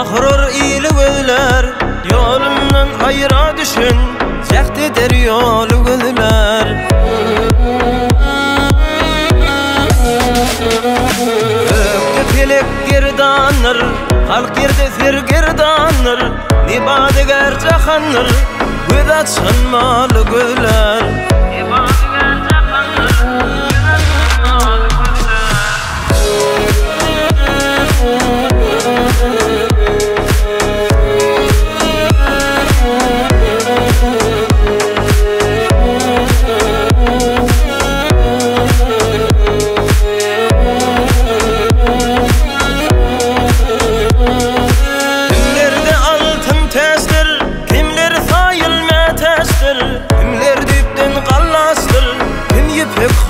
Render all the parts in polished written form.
Ahırır iyili gözler, yolumdan ayıra düşün, cehd eder yolu gözler. Öktü pelek gerdanır, halk yerde fergerdanır, nibade gercahanır, göz açan malı gözler.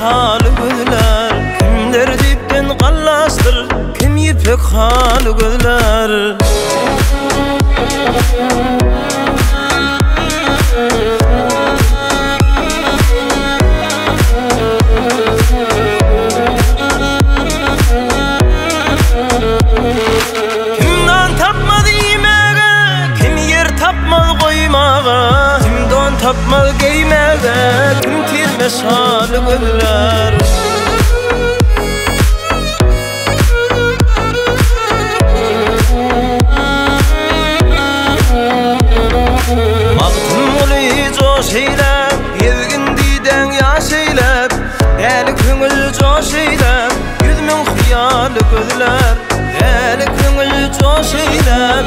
Halı gözler, kimler dipten kallastır, kim yipek halı gözler. Kimdan tapmadı yemeğe, kim yer tapmadı koymağa, kim don tapmadı giymeğe, kim tirmez halı gözler. Altın ulu coş eylep, evgin diden yaş eylep, eli köngül coş eylep, yüzmün hiyalı gözler. Eli köngül coş eylep,